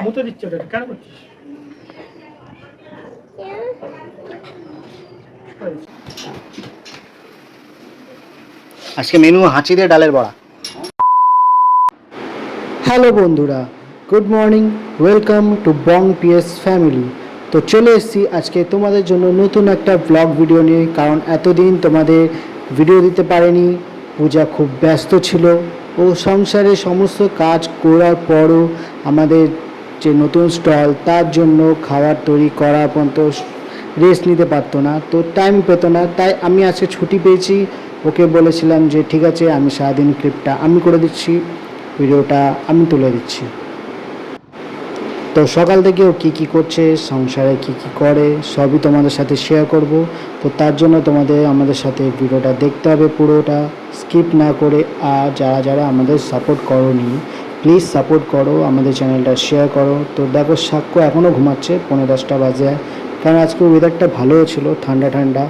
মুতে দিচ্ছ ওটা কেন করছিস? আজকে মেনু হাঁচি দিয়ে ডালের বড়া। হ্যালো বন্ধুরা, good morning, welcome to Bong PS family. তো চলে এসেছি আজকে তোমাদের জন্য নতুন একটা ব্লগ ভিডিও নিয়ে, কারণ এতদিন তোমাদের ভিডিও দিতে পারিনি। পূজা খুব ব্যস্ত ছিল ও সংসারে সমস্ত কাজ করার পরও আমাদের যে নতুন স্টল তার জন্য খাবার তৈরি করা পর্যন্ত রেস্ট নিতে পারতো না, তো টাইম পেত না। তাই আমি আজকে ছুটি পেয়েছি, ওকে বলেছিলাম যে ঠিক আছে আমি সারাদিন ক্লিপটা আমি করে দিচ্ছি, ভিডিওটা আমি তুলে দিচ্ছি। তো সকাল থেকে ও কী কী করছে, সংসারে কী কী করে সবই তোমাদের সাথে শেয়ার করব। তো তার জন্য তোমাদের আমাদের সাথে ভিডিওটা দেখতে হবে পুরোটা, স্কিপ না করে। আর যারা যারা আমাদের সাপোর্ট করোনি প্লিজ সাপোর্ট করো, আমাদের চ্যানেলটা শেয়ার করো। তো দেখো সাক্ষ্য এখনও ঘুমাচ্ছে, 9:30 বাজে, কারণ আজকে ওয়েদারটা ভালোও ছিল, ঠান্ডা ঠান্ডা,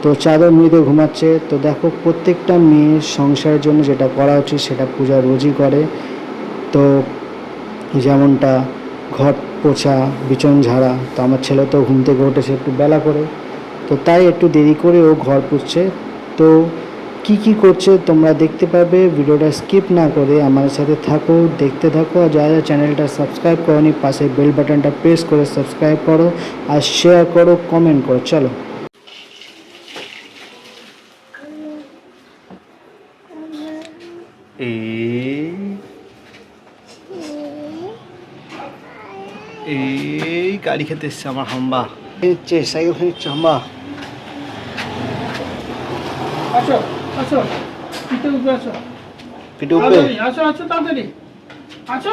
তো চাদর মুড়িতে ঘুমাচ্ছে। তো দেখো প্রত্যেকটা মেয়ের সংসারের জন্য যেটা করা উচিত সেটা পূজা রোজই করে। তো যেমনটা ঘর পোছা, বিছন ঝাড়া। তো আমার ছেলে তো ঘুম থেকে উঠেছে একটু বেলা করে, তো তাই একটু দেরি করে ও ঘর পুছছে। তো কি কি করছে তোমরা দেখতে পাবে, ভিডিওটা স্কিপ না করে আমাদের সাথে থাকো, দেখতে থাকো। আর যারা চ্যানেলটা সাবস্ক্রাইব করোনি পাশে বেল বাটনটা প্রেস করে সাবস্ক্রাইব করো, আর শেয়ার করো, কমেন্ট করো। চলো। এই গাড়ি খেতে এসছে আমার হাম্বা। হচ্ছে সাইকেল খেয়েছে হাম্বা। আসো আসো, পিঠে উঠবে, আসো পিঠে উঠবে, আসো আসো তাড়াতাড়ি আসো।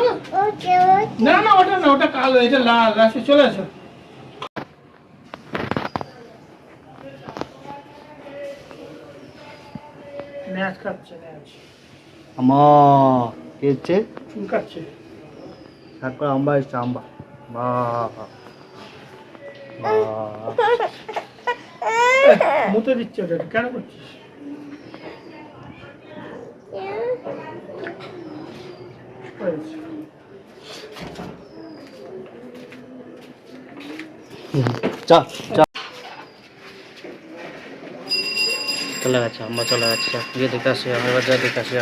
না না ওটা না, ওটা কালো, এটা লাল। আসো চলে আসো। ম্যাচ কাটছে, ম্যাচ আমার কি হচ্ছে, চুল কাটছে। তারপর আম্বা এসছে, আম্বা বা মুতে দিচ্ছ ওটা কেন করছিস? চা চা চলে গেছে, আম্বা চলে গেছে। গিয়ে দেখে আসি, আমি এবার যা দেখে আসি।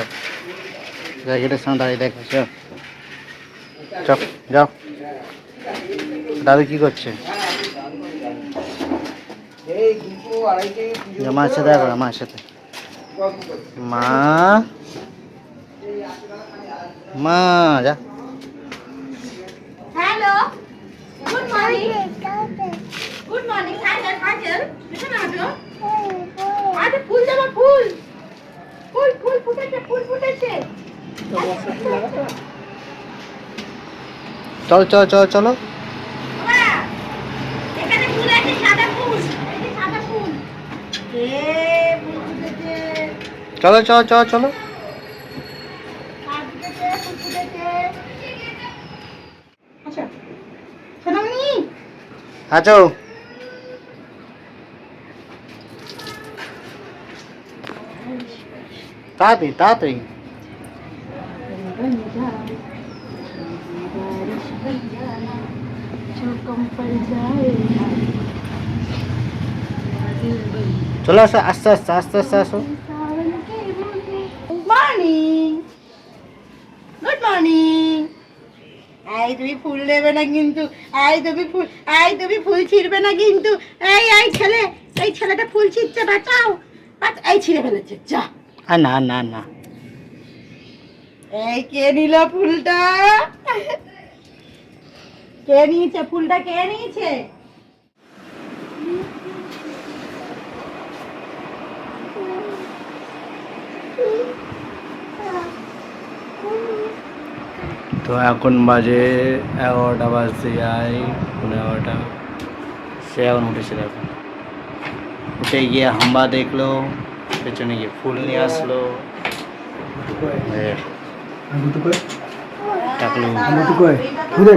গেটের সামনে দাঁড়িয়ে দেখে আসি। চপ যাও। দাদু কি করছে? মায়ের সাথে দেখা করো, মায়ের সাথে। মা মা যা। Hello, good morning. Good morning. Cycle cycle এখানে আসো। আরে ফুল দেবো, ফুল ফুল ফুল ফুটেছে, ফুল ফুটেছে। চল চল চল চলো। বাবা, এখানে ফুল আছে, সাদা ফুল। এই যে সাদা ফুল। ফুল ফুটেছে। চলো চলো চলো চলো। ফুল ফুটেছে, ফুল ফুটেছে। আচ্ছা, সোনামণি। আছো তাড়াতাড়ি তাড়াতাড়ি। চলো আসো, আস্তে আস্তে আস্তে আস্তে আসো। Morning, good morning. এই তুমি ফুল দেবে না কিন্তু, তুমি ফুল ছিঁড়বে না কিন্তু। এই ছেলে, এই ছেলেটা ফুল ছিঁড়ছে, বাঁচাও। এই ছিঁড়ে ফেলেছে, যা। আর না না না, এই কে নিল ফুলটা? কে নিয়েছে ফুলটা, কে নিয়েছে? তো এখন বাজে 11টা বাজতে যায়, 11:30। সে এখন উঠেছিল, এখন উঠে গিয়ে হাম্বা দেখলো, পেছনে গিয়ে ফুল নিয়ে আসলো, ডাকলো।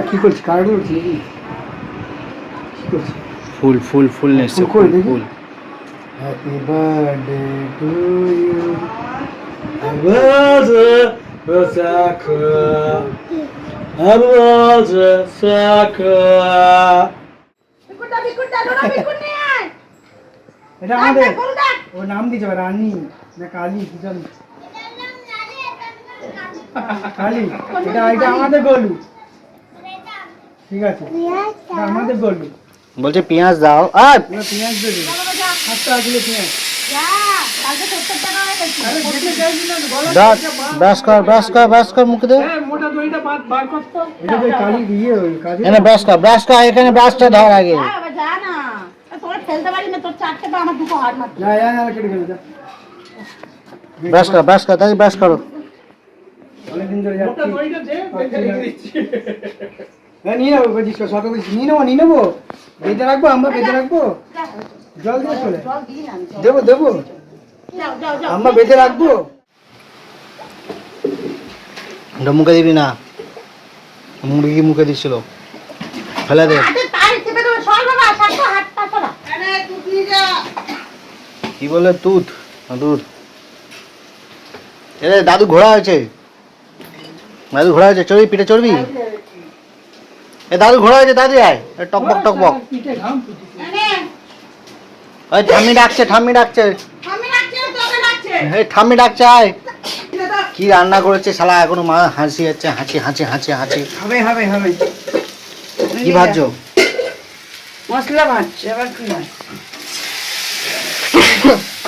কি করছিস? কারেন্ট উঠছে নাকি? কি করছিস? ফুল ফুল ফুল নিয়ে এসছে, ফুল কই ফুল দেখি? ফুল। Happy birthday to you, happy birthday এটা আমাদের ও নাম দিয়েছে রানী না কালী কি জানি কালী এটা এটা আমাদের গোলু ঠিক আছে এটা আমাদের গোলু বলছে পেঁয়াজ দাও আর পেঁয়াজ দেবে হাতটা আসলে পেঁয়াজ ব্রাশ কর মুখে দে মোটা দইটা বার করতো এটা তো কালী দিয়ে ওই কাজে এখানে ব্রাশ কর এখানে ব্রাশটা ধর আগে যা না তোর ফেলতে পারি না তোর চারটে পা আমার দুটো হাত মারতে যা কেটে গেল যা ব্রাশ কর তাই ব্রাশ করো অনেকদিন ধরে মোটা যাচ্ছি দইটা দে বেঁধে রেখে দিচ্ছি হ্যাঁ নিয়ে নেবো বলছিস শত বলছিস নিয়ে নেবো বেঁধে রাখবো আমরা বেঁধে রাখবো জল দিয়ে চলে জল দিই না আমি, জল। দেবো যাও যাও যাও আমরা বেঁধে রাখবো এটা মুখে দিবি না মুরগি মুখে দিছিল ফেলে দে হাতে তাই চেপে দেবো সর বাবা সাতটা হাতটা সরা আরে তুই নিয়ে যা কি বলে দুধ এরে দাদু ঘোড়া হয়েছে চড়বি পিঠে চড়বি এ দাদু ঘোড়া হয়েছে দাদু আয় এ টকবক পিঠে ঘাম ফুটেছে আরে ওই ঠাম্মি ডাকছে আমি রাখছি তোকে রাখছে এই ঠাম্মি ডাকছে আয় কি রান্না করেছে শালা এখনো মা হাসি যাচ্ছে হাঁচি হবে কি ভাবছো মশলা ভাজছে এবার কি ভাজ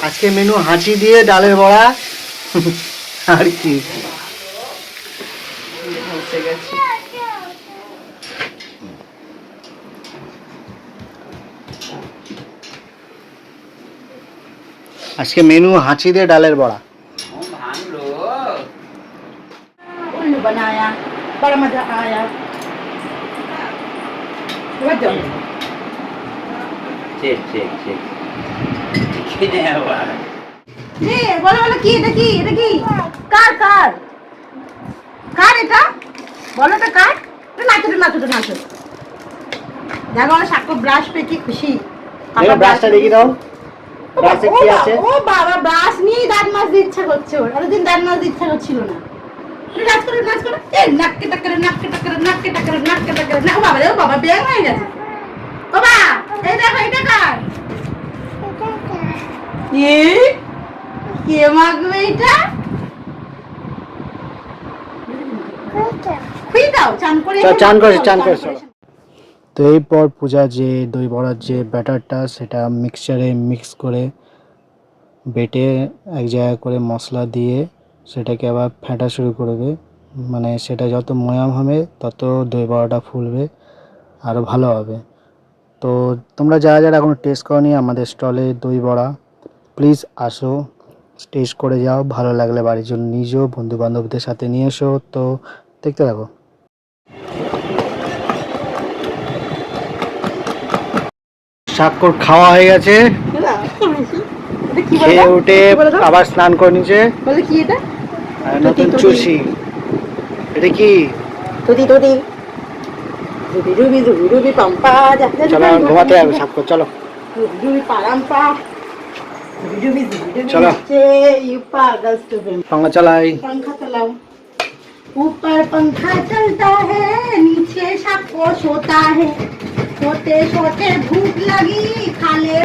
আজকে মেনু হাঁচি দিয়ে ডালের বড়া আর কি আজকে মেনু হাঁচি দিয়ে ডালের বড়া उल्लू बनाया बड़ा मजा आया এবার যাও বলো বলো কি এটা কি কার এটা বলো এটা কার নাচো দেখো আমার সাক্ষ্য ব্রাশ পেয়ে কি খুশি ব্রাশটা দেখি দাও ব্রাশে কি আছে ও বাবা ব্রাশ নিয়ে দাঁত মাজতে ইচ্ছা করছে ওর এতদিন দাঁত মাজতে ইচ্ছা করছিল না নাচ করে এ নাক্কে টাক্করে না ও বাবা বের হয়ে গেছে বাবা এই দেখো এটা কার কে মাগবে এটা খুই দাও চান করে তো এরপর পূজা যে দই বড়ার যে ব্যাটারটা সেটা মিক্সচারে মিক্স করে বেটে এক জায়গায় করে মশলা দিয়ে সেটাকে আবার ফেটা শুরু করবে মানে সেটা যত ময়াম হবে তত দই বড়াটা ফুলবে আরও ভালো হবে তো তোমরা যারা এখনও টেস্ট করনি আমাদের স্টলে দই বড়া প্লিজ আসো টেস্ট করে যাও ভালো লাগলে বাড়ির জন্য নিজেও বন্ধু বান্ধবদের সাথে নিয়ে এসো তো দেখতে থাকো স্বাক্ষর খাওয়া হয়ে গেছে খেয়ে উঠে আবার স্নান করে নিচ্ছে বলে কি এটা আর নতুন চুষি এটা কি রুবি পাম্পা চলো ঘুমাতে হবে স্বাক্ষর চলো রুবি পারাম্পা चलो। ये पागल स्टूडेंट पंखा चलाई पंखा चलाओ ऊपर पंखा चलता है नीचे सबको सोता है सोते सोते भूख लगी खा ले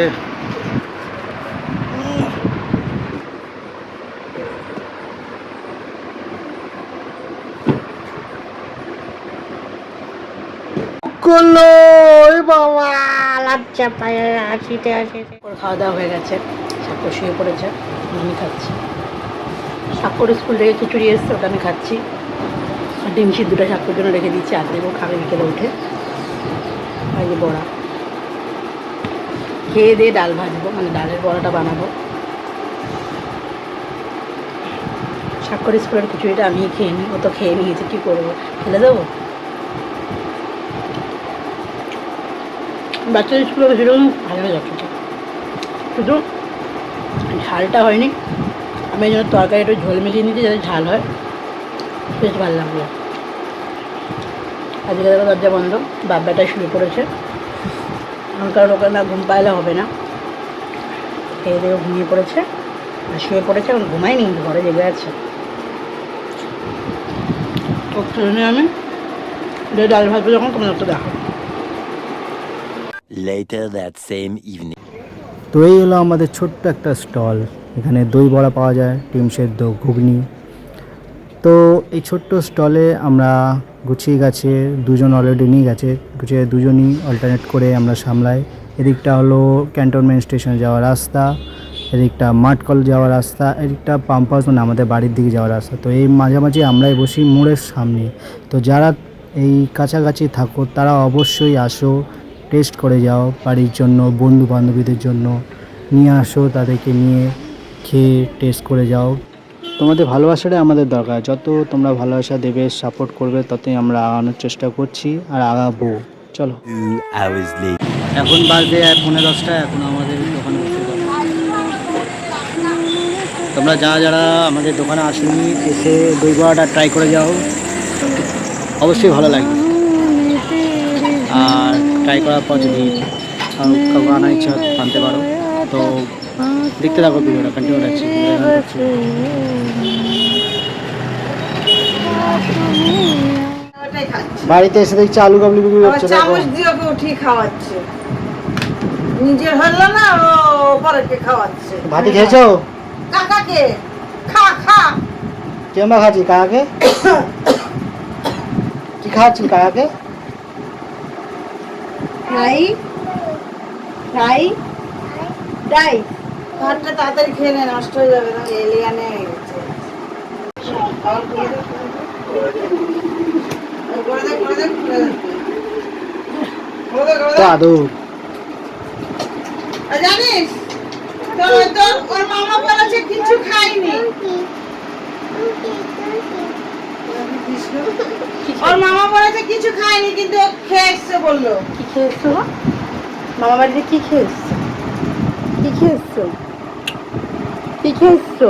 খাওয়া দাওয়া হয়ে গেছে সাক্ষর শুয়ে পড়েছে আমি খাচ্ছি সাক্ষর স্কুল থেকে খিচুড়ি এসছে ওটা আমি খাচ্ছি আর ডিম সিদ্ধটা সাক্ষর জন্য রেখে দিচ্ছি আর দেবো খাবে বিকেলে উঠে আর এই বড়া খেয়ে দিয়ে ডাল ভাজবো মানে ডালের বড়াটা বানাবো সাক্ষর স্কুলের খিচুড়িটা আমি খেয়ে নিই ও তো খেয়ে নিয়েছে কী করবো ফেলে দেবো বাচ্চাদের স্কুলে সেরকম ভালো হয়ে যাচ্ছে শুধু ঝালটা হয়নি আমি এই জন্য তরকারি একটু ঝোল মিলিয়ে নিয়েছি যাতে ঝাল হয় বেশ ভালো লাগলো আজকে দেখো দরজা বন্ধ বাব্বাটা শুয়ে পড়েছে কারণ ওখানে না ঘুম পাইলে হবে না খেয়ে দিয়ে ঘুমিয়ে পড়েছে আর শুয়ে পড়েছে এখন ঘুমায়নি কিন্তু ঘরে জেগে আছে খেয়ে নিই আমি যে ডাল ভাত যখন তোমার একটা দেখো। Later that same evening. তো এই হলো আমাদের ছোট্ট একটা স্টল। এখানে দই বড়া পাওয়া যায়, ডিম সেদ্ধ, ঘুগনি। তো এই ছোট্ট স্টলে আমরা গুছিয়ে গেছে, দুজন অলরেডি নিয়ে গেছে, গুছিয়ে দুজনই অল্টারনেট করে আমরা সামলাই। এদিকটা হলো ক্যান্টনমেন্ট স্টেশন যাওয়ার রাস্তা, এদিকটা মাঠকল যাওয়ার রাস্তা, এদিকটা পাম্প হাউস মানে আমাদের বাড়ির দিকে যাওয়ার রাস্তা। তো এই মাঝামাঝি আমরাই বসি মোড়ের সামনে। তো যারা এই কাছাকাছি থাকো তারা অবশ্যই আসো, টেস্ট করে যাও, বাড়ির জন্য, বন্ধু বান্ধবীদের জন্য নিয়ে আসো, তাদেরকে নিয়ে খেয়ে টেস্ট করে যাও। তোমাদের ভালোবাসাটাই আমাদের দরকার, যত তোমরা ভালোবাসা দেবে, সাপোর্ট করবে, ততই আমরা আগানোর চেষ্টা করছি আর আগাবো। চলো। 2 hours later. এখন বাজে 11:30, এখন আমাদের দোকানে বসে যাবে। তোমরা যারা আমাদের দোকানে আসেনি এসে দই বড়াটা ট্রাই করে যাও, অবশ্যই ভালো লাগবে। আর ট্রাই করার পর যদি কাউকে আনার ইচ্ছা আনতে পারো। তো দেখতে থাকো ভিডিওটা, কন্টিনিউ রাখছি। ওটাই খাচ্ছি। বাড়িতে এসে দেখছি আলু কাবলি বিক্রি আবার করছে, দেখো। চামচ দিয়ে ওকে উঠিয়ে খাওয়াচ্ছে, নিজের হলো না ও পরেরকে খাওয়াচ্ছে। ভাতি খেয়েছো? কাকাকে খা খা। কেমন খাচ্ছি কাকাকে? কি খাচ্ছি কাকাকে? Fry fry die. ভাতটা তাড়াতাড়ি খেয়ে নে, নষ্ট হয়ে যাবে না, এলিয়ানে হয়ে গেছে। দাদু জানিস তোর ওর মামা বলেছে কিছু খাইনি, ওর মামা বলেছে কিছু খাইনি, কিন্তু ও খেয়ে এসছে বললো। কি খেয়ে এসছো মামা বাড়িতে? কি খেয়ে এসছো? কি খেয়ে এসছো? কি খেয়ে এসছো?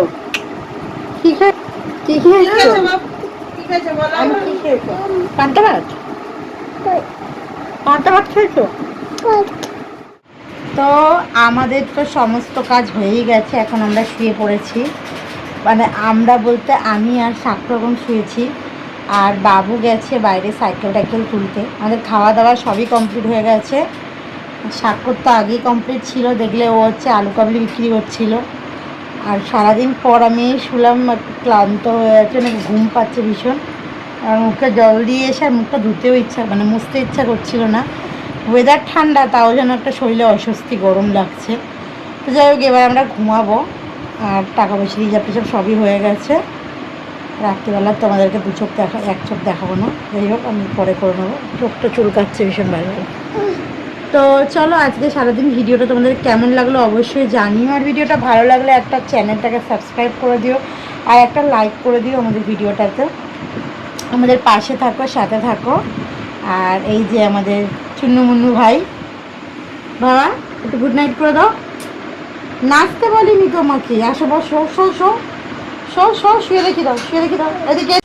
কি খেয়েছো? কি খেয়েছো বলো? আমি কি খেয়েছো? পান্তা ভাত? পান্তা ভাত খেয়েছো? তো আমাদের তো সমস্ত কাজ হয়েই গেছে, এখন আমরা শুয়ে পড়েছি। মানে আমরা বলতে আমি আর সাক্ষ্যগণ শুয়েছি, আর বাবু গেছে বাইরে সাইকেল টাইকেল তুলতে। আমাদের খাওয়া দাওয়া সবই কমপ্লিট হয়ে গেছে। সাক্ষর তো আগেই কমপ্লিট ছিল, দেখলে ও হচ্ছে আলু কাবলি বিক্রি করছিল। আর সারাদিন পর আমি শুলাম, একটু ক্লান্ত হয়ে যাচ্ছে, নাকি ঘুম পাচ্ছে ভীষণ। আর মুখে জল দিয়ে এসে আর মুখটা ধুতেও মুছতে ইচ্ছা করছিল না। ওয়েদার ঠান্ডা, তাও যেন একটা শরীরে অস্বস্তি, গরম লাগছে। তো যাই হোক, এবার আমরা ঘুমাবো। আর টাকা পয়সা রিজার্ভ টিজার্ভ সবই হয়ে গেছে। রাত্রিবেলা তোমাদেরকে এক চোখ দেখাবো না, যাই হোক আমি পরে করে নেবো। চোখটা চুলকাচ্ছে ভীষণ ভালো। তো চলো, আজকে সারাদিন ভিডিওটা তোমাদের কেমন লাগলো অবশ্যই জানিও। আর ভিডিওটা ভালো লাগলে একটা চ্যানেলটাকে সাবস্ক্রাইব করে দিও আর একটা লাইক করে দিও আমাদের ভিডিওটাতে। আমাদের পাশে থাকো, সাথে থাকো। আর এই যে আমাদের চুন্নু মুন্নু ভাই, বাবা একটু গুড নাইট করে দাও। নাচতে বলিনি তোমাকে, আসো বসো, শো শো শো শো, শুয়ে রেখে দাও, শুয়ে রেখে দাও। এদিকে